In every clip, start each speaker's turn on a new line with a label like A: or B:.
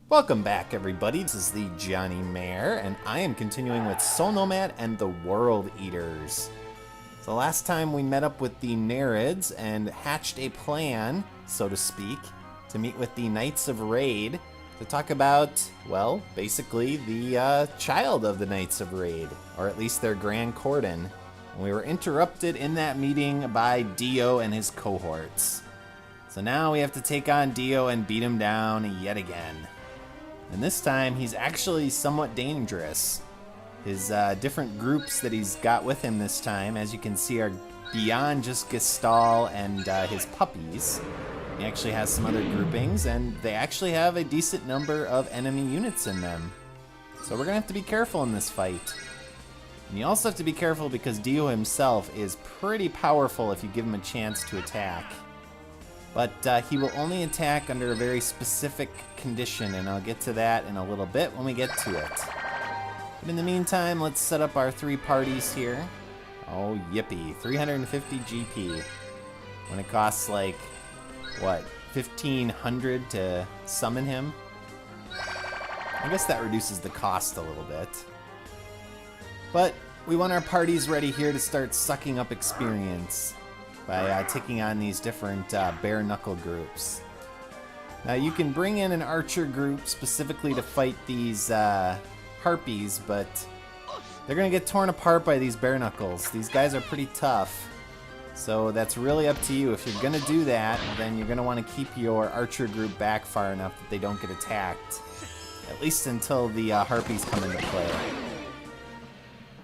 A: Welcome back, everybody. This is the thejonnymar, and I am continuing with Nomad and the World Eaters. So last time we met up with the Nereids and hatched a plan, so to speak, to meet with the Knights of Raide to talk about, well, basically the child of the Knights of Raide, or at least their Grand Cordon. And we were interrupted in that meeting by Dio and his cohorts. So now we have to take on Dio and beat him down yet again. And this time, he's actually somewhat dangerous. His different groups that he's got with him this time, as you can see, are beyond just Gestalt and his puppies. He actually has some other groupings, and they actually have a decent number of enemy units in them. So we're gonna have to be careful in this fight. And you also have to be careful because Dio himself is pretty powerful if you give him a chance to attack. But he will only attack under a very specific condition, and I'll get to that in a little bit when we get to it. But in the meantime, let's set up our three parties here. Oh, yippee, 350 GP. When it costs like, what, 1,500 to summon him? I guess that reduces the cost a little bit. But we want our parties ready here to start sucking up experience by taking on these different bare knuckle groups. Now you can bring in an archer group specifically to fight these harpies, but they're gonna get torn apart by these bare knuckles. These guys are pretty tough, so that's really up to you. If you're gonna do that, then you're gonna want to keep your archer group back far enough that they don't get attacked, at least until the harpies come into play.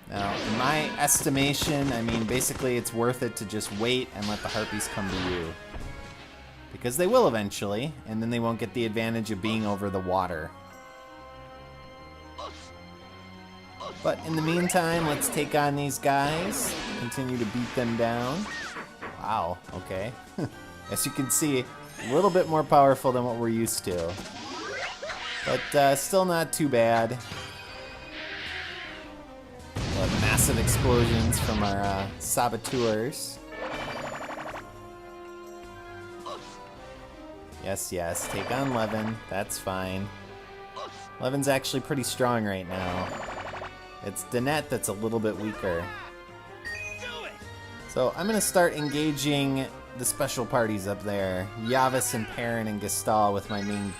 A: Now, in my estimation, I mean, basically it's worth it to just wait and let the harpies come to you. Because they will eventually, and then they won't get the advantage of being over the water. But in the meantime, let's take on these guys, continue to beat them down. Wow, okay. As you can see, a little bit more powerful than what we're used to. But still not too bad. Massive explosions from our saboteurs. Yes, take on Levin. That's fine. Levin's actually pretty strong right now. It's Danette that's a little bit weaker. So I'm gonna start engaging the special parties up there. Yavis and Perrin and Gestalt with my main.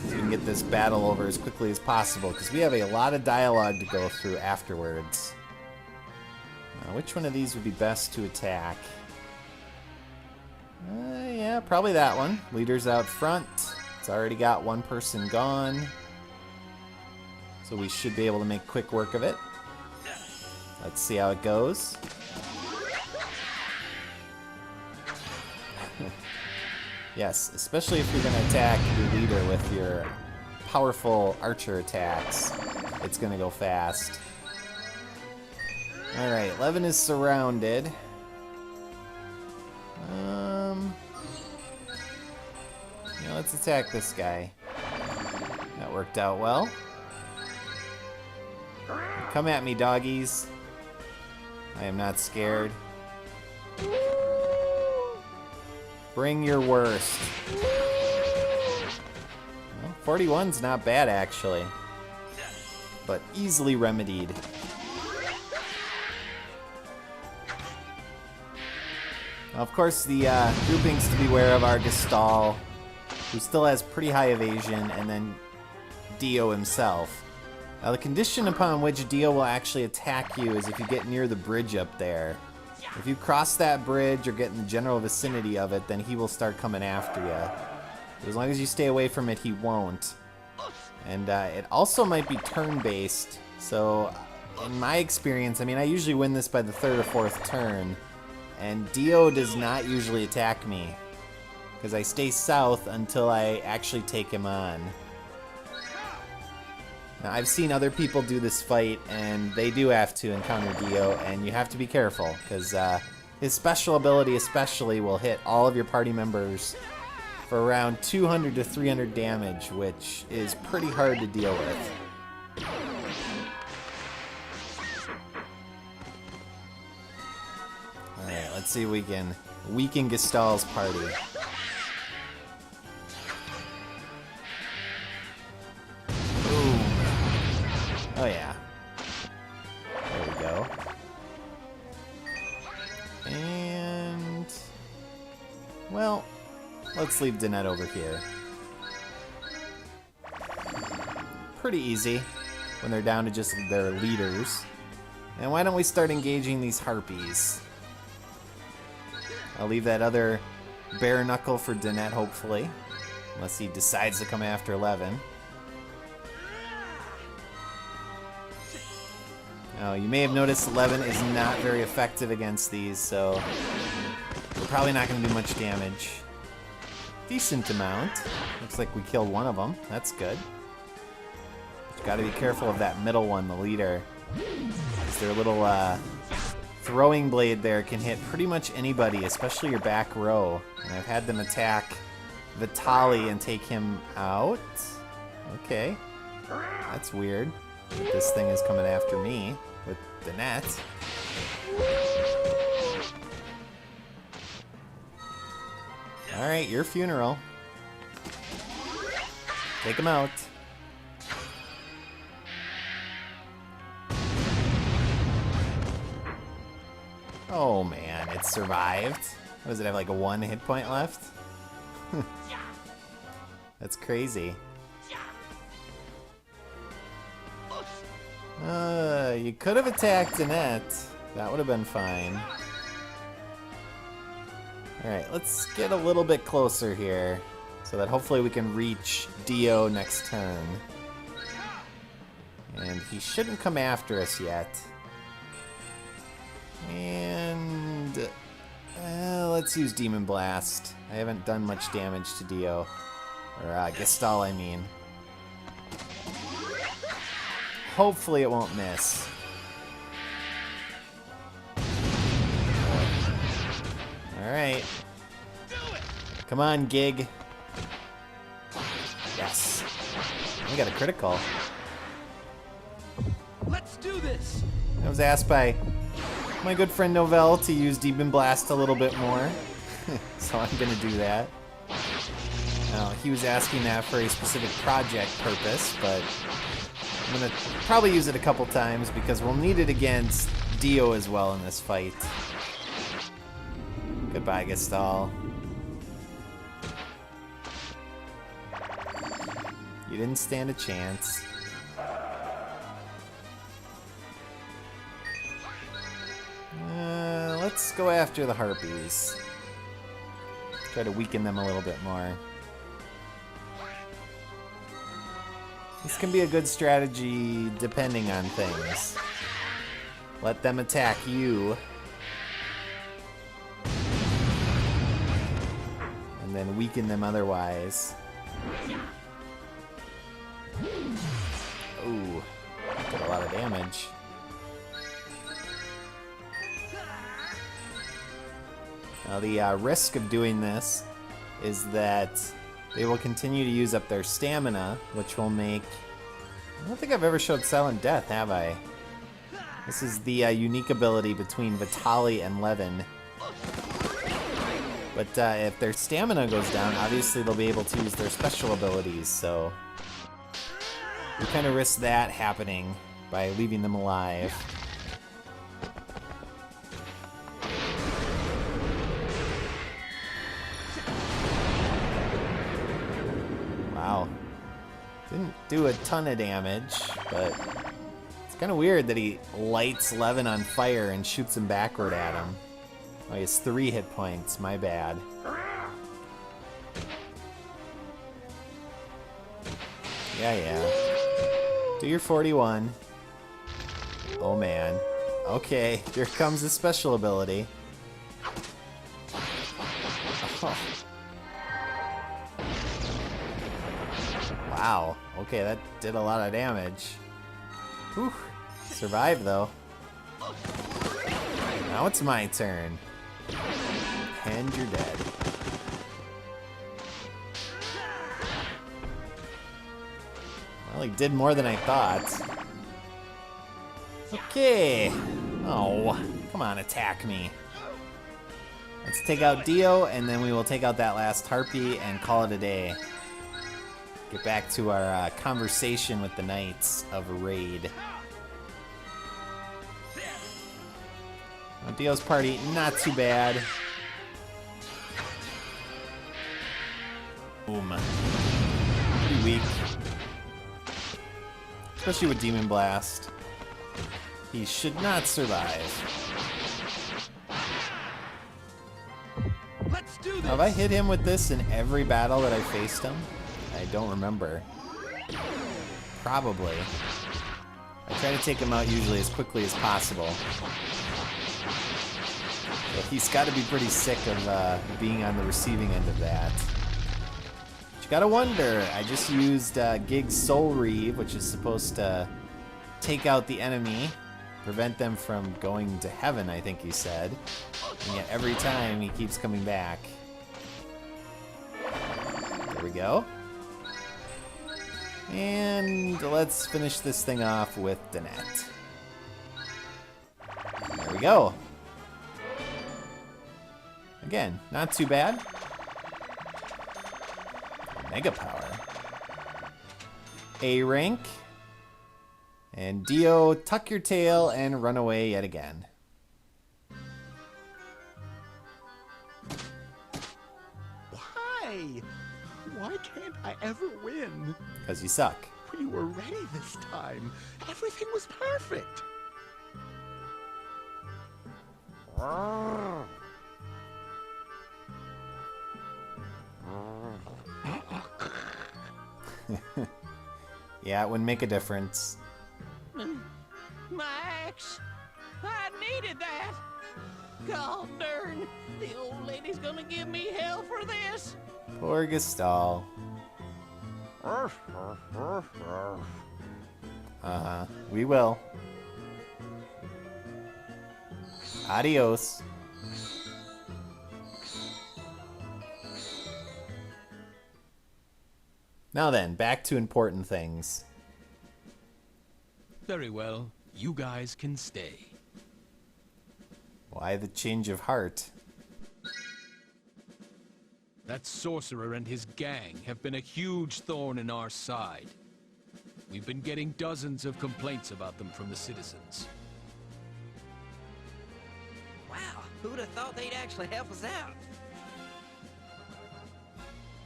A: So we can get this battle over as quickly as possible, because we have a lot of dialogue to go through afterwards. Now, which one of these would be best to attack? Yeah, probably that one. Leader's out front. It's already got one person gone. So we should be able to make quick work of it. Let's see how it goes. Yes, especially if you're going to attack your leader with your powerful archer attacks. It's going to go fast. Alright, Levin is surrounded. Yeah, let's attack this guy. That worked out well. Come at me, doggies. I am not scared. Bring your worst. Well, 41's not bad, actually. But easily remedied. Now, of course, the groupings to beware of are Gestalt, who still has pretty high evasion, and then Dio himself. Now, the condition upon which Dio will actually attack you is if you get near the bridge up there. If you cross that bridge or get in the general vicinity of it, then he will start coming after you. But as long as you stay away from it, he won't. And it also might be turn-based. So, in my experience, I mean, I usually win this by the third or fourth turn. And Dio does not usually attack me, because I stay south until I actually take him on. Now, I've seen other people do this fight, and they do have to encounter Dio, and you have to be careful, because his special ability especially will hit all of your party members for around 200 to 300 damage, which is pretty hard to deal with. Alright, let's see if we can weaken Gestalt's party. let's leave Danette over here. Pretty easy when they're down to just their leaders. And why don't we start engaging these harpies? I'll leave that other bare knuckle for Danette, hopefully. Unless he decides to come after 11. Oh, you may have noticed 11 is not very effective against these, so we're probably not going to do much damage. Decent amount. Looks like we killed one of them. That's good. Got to be careful of that middle one, the leader. Their little throwing blade there can hit pretty much anybody, especially your back row. And I've had them attack Vitaly and take him out. Okay. That's weird. This thing is coming after me with the net. Alright, your funeral. Take him out. Oh man, it survived. What does it have, like a 1 hit point left? That's crazy. You could have attacked Annette. That would have been fine. Alright, let's get a little bit closer here so that hopefully we can reach Dio next turn. And he shouldn't come after us yet. And let's use Demon Blast. I haven't done much damage to Dio. Or Gestal, I mean. Hopefully it won't miss. Alright. Come on, Gig. Yes. We got a critical.
B: Let's do this.
A: I was asked by my good friend Novell to use Demon Blast a little bit more. So I'm gonna do that. Now, he was asking that for a specific project purpose, but I'm gonna probably use it a couple times because we'll need it against Dio as well in this fight. Goodbye, Gestal. You didn't stand a chance. Let's go after the Harpies. Try to weaken them a little bit more. This can be a good strategy depending on things. Let them attack you. And then weaken them otherwise. Ooh, did a lot of damage. Now the risk of doing this is that they will continue to use up their stamina, which will make... I don't think I've ever showed Silent Death, have I? This is the unique ability between Vitaly and Levin. But if their stamina goes down, obviously they'll be able to use their special abilities, so... we kind of risk that happening by leaving them alive. Wow. Didn't do a ton of damage, but it's kind of weird that he lights Levin on fire and shoots him backward at him. Oh, he has 3 hit points. My bad. Yeah. Do your 41. Oh, man. Okay, here comes the special ability. Oh. Wow. Okay, that did a lot of damage. Whew. Survived, though. Now it's my turn. And you're dead. Well, he did more than I thought. Okay. Oh, come on, attack me. Let's take out Dio, and then we will take out that last Harpy and call it a day. Get back to our conversation with the Knights of Raide. Dio's party, not too bad. Pretty weak. Especially with Demon Blast. He should not survive.
B: Let's do this.
A: Have I hit him with this in every battle that I faced him? I don't remember. Probably. I try to take him out usually as quickly as possible. But he's got to be pretty sick of being on the receiving end of that. But you gotta wonder. I just used Gig's Soul Reeve, which is supposed to take out the enemy, prevent them from going to heaven, I think he said. And yet every time he keeps coming back. There we go. And let's finish this thing off with Danette. There we go. Again, not too bad. Mega Power. A rank. And Dio, tuck your tail and run away yet again.
B: Why? Why can't I ever win?
A: Because you suck.
B: We were ready this time. Everything was perfect.
A: Yeah, it wouldn't make a difference.
C: Max, I needed that. God darn, the old lady's gonna give me hell for this.
A: Poor Gestal. We will. Adios. Now then, back to important things.
D: Very well. You guys can stay.
A: Why the change of heart?
D: That sorcerer and his gang have been a huge thorn in our side. We've been getting dozens of complaints about them from the citizens.
C: Wow, who'd have thought they'd actually help us out?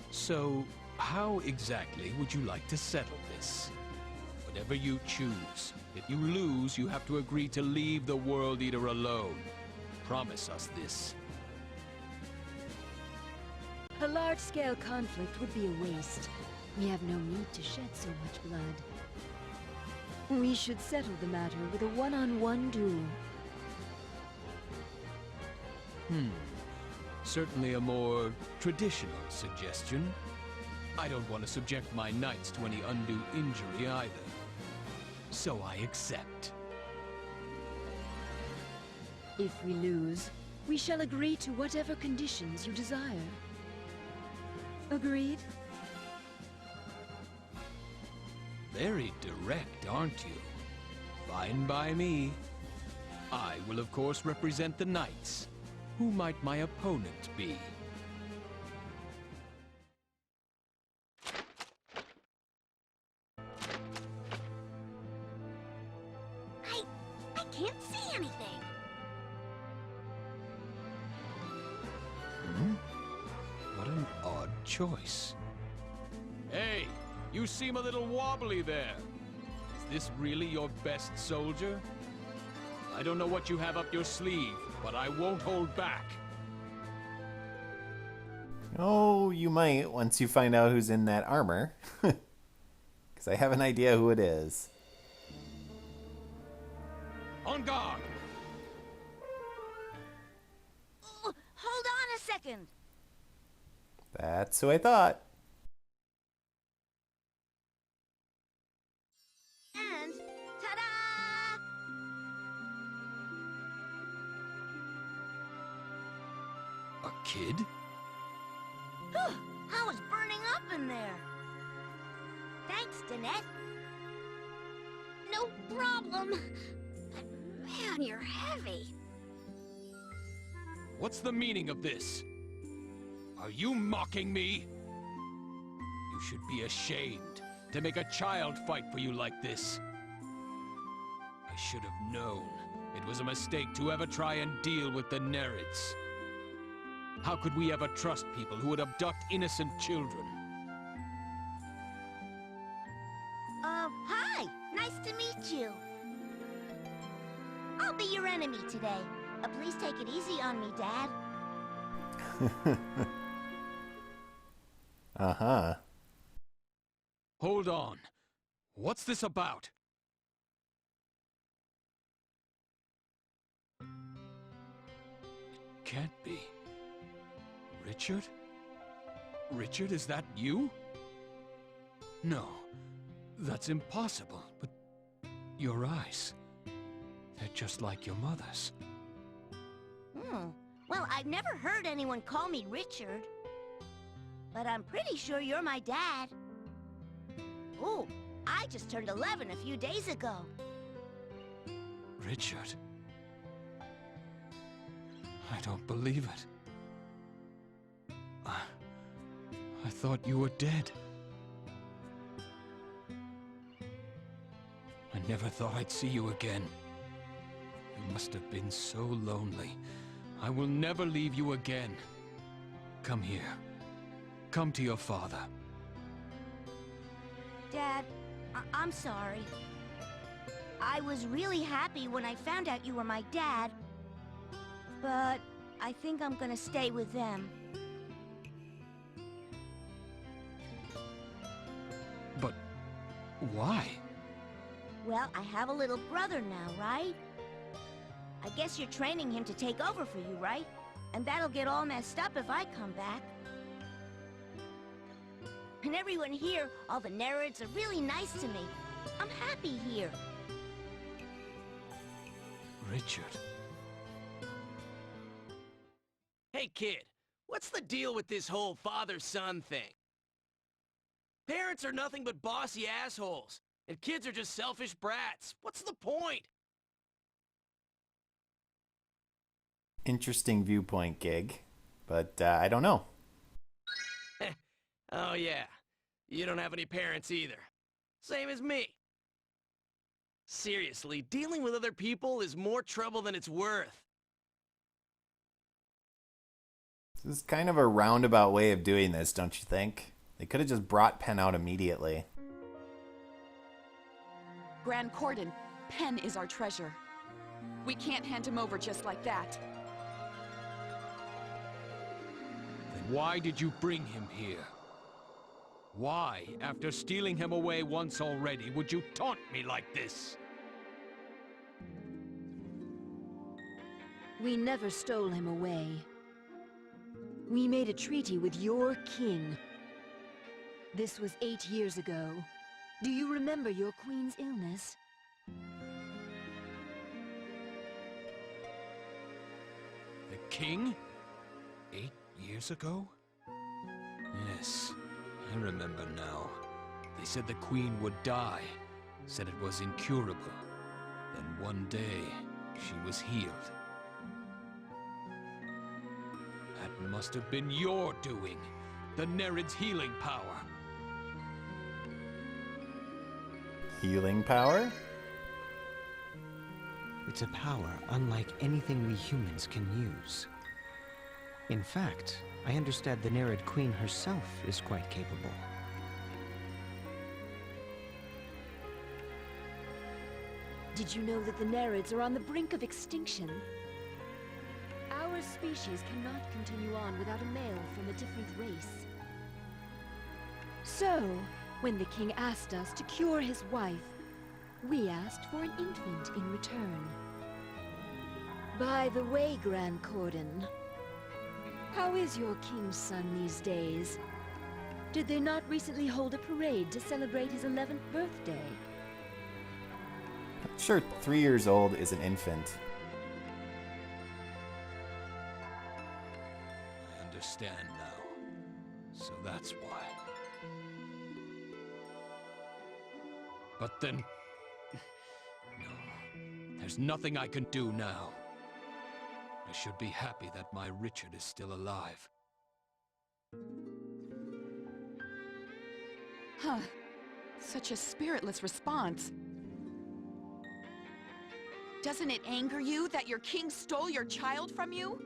D: So, how exactly would you like to settle this? Whatever you choose. If you lose, you have to agree to leave the World Eater alone. Promise us this.
E: A large-scale conflict would be a waste. We have no need to shed so much blood. We should settle the matter with a one-on-one duel.
D: Certainly a more traditional suggestion. I don't want to subject my knights to any undue injury either. So I accept.
E: If we lose, we shall agree to whatever conditions you desire. Agreed?
D: Very direct, aren't you? Fine by me. I will of course represent the knights. Who might my opponent be?
F: I can't see anything.
D: What an odd choice. Hey, you seem a little wobbly there. Is this really your best soldier? I don't know what you have up your sleeve, but I won't hold back.
A: Oh, you might once you find out who's in that armor. Because I have an idea who it is.
D: On guard!
F: Oh, hold on a second.
A: That's who I thought.
F: And ta-da!
D: A kid?
F: I was burning up in there. Thanks, Danette. No problem. But man, you're heavy.
D: What's the meaning of this? Are you mocking me? You should be ashamed to make a child fight for you like this. I should have known it was a mistake to ever try and deal with the Nereids. How could we ever trust people who would abduct innocent children?
F: today. Please take it easy on me, Dad.
A: Uh-huh.
D: Hold on. What's this about? Can't be. Richard? Richard, is that you? No, that's impossible, but your eyes, they're just like your mother's.
F: Well, I've never heard anyone call me Richard. But I'm pretty sure you're my dad. Oh, I just turned 11 a few days ago.
D: Richard? I don't believe it. I thought you were dead. I never thought I'd see you again. You must have been so lonely. I will never leave you again. Come here. Come to your father.
F: Dad, I'm sorry. I was really happy when I found out you were my dad. But I think I'm gonna stay with them.
D: But why?
F: Well, I have a little brother now, right? I guess you're training him to take over for you, right? And that'll get all messed up if I come back. And everyone here, all the Nereids, are really nice to me. I'm happy here.
D: Richard.
G: Hey kid, what's the deal with this whole father-son thing? Parents are nothing but bossy assholes, and kids are just selfish brats. What's the point?
A: Interesting viewpoint, Gig. But I don't know.
G: Oh yeah, you don't have any parents either. Same as me. Seriously, dealing with other people is more trouble than it's worth.
A: This is kind of a roundabout way of doing this, don't you think? They could have just brought Penn out immediately.
H: Grand Cordon, Penn is our treasure. We can't hand him over just like that.
D: Then why did you bring him here? Why, after stealing him away once already, would you taunt me like this?
E: We never stole him away. We made a treaty with your king. This was 8 years ago. Do you remember your queen's illness?
D: The king? 8 years ago? Yes, I remember now. They said the queen would die. Said it was incurable. Then one day, she was healed. That must have been your doing. The Nereid's healing power.
A: Healing power?
I: It's a power unlike anything we humans can use. In fact, I understand the Nereid Queen herself is quite capable.
E: Did you know that the Nereids are on the brink of extinction? Our species cannot continue on without a male from a different race. So, when the king asked us to cure his wife, we asked for an infant in return. By the way, Grand Cordon, how is your king's son these days? Did they not recently hold a parade to celebrate his 11th birthday?
A: Sure, 3 years old is an infant.
D: I understand now. So that's why. But then... No. There's nothing I can do now. I should be happy that my Richard is still alive.
H: Huh. Such a spiritless response. Doesn't it anger you that your king stole your child from you?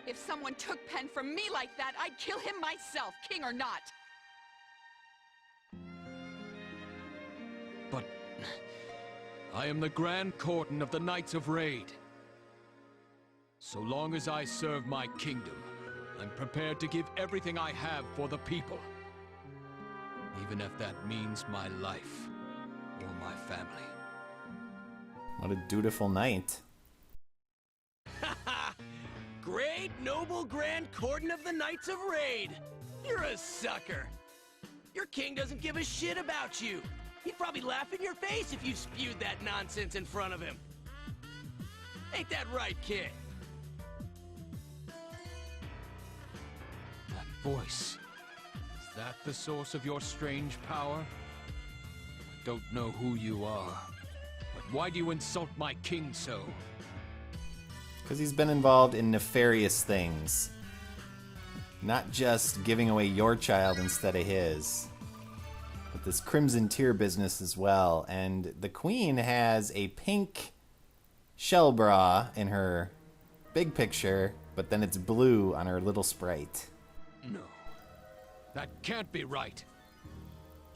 H: If someone took Penn from me like that, I'd kill him myself, king or not.
D: But... I am the Grand Cordon of the Knights of Raide. So long as I serve my kingdom, I'm prepared to give everything I have for the people. Even if that means my life or my family.
A: What a dutiful knight.
G: Great, noble Grand Cordon of the Knights of Raide! You're a sucker! Your king doesn't give a shit about you! He'd probably laugh in your face if you spewed that nonsense in front of him! Ain't that right, kid?
D: That voice. Is that the source of your strange power? I don't know who you are, but why do you insult my king so?
A: Because he's been involved in nefarious things. Not just giving away your child instead of his, but this Crimson Tear business as well. And the queen has a pink shell bra in her big picture, but then it's blue on her little sprite.
D: No. That can't be right.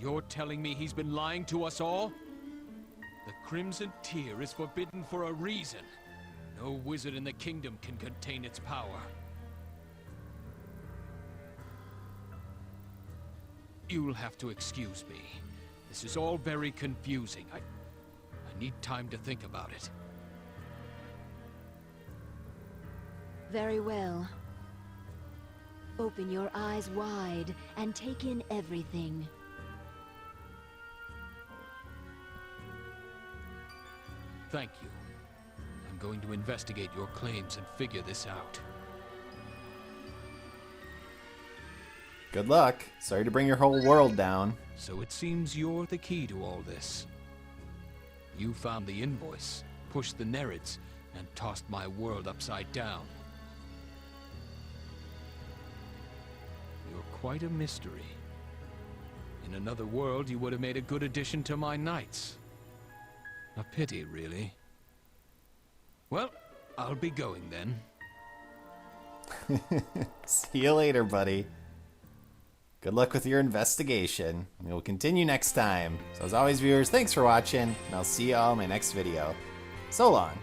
D: You're telling me he's been lying to us all? The Crimson Tear is forbidden for a reason. No wizard in the kingdom can contain its power. You'll have to excuse me. This is all very confusing. I need time to think about it.
E: Very well. Open your eyes wide and take in everything.
D: Thank you. I'm going to investigate your claims and figure this out.
A: Good luck. Sorry to bring your whole world down.
D: So it seems you're the key to all this. You found the invoice, pushed the Nereids, and tossed my world upside down. You're quite a mystery. In another world, you would have made a good addition to my knights. A pity, really. Well, I'll be going then.
A: See you later, buddy. Good luck with your investigation. We will continue next time. So as always, viewers, thanks for watching, and I'll see you all in my next video. So long.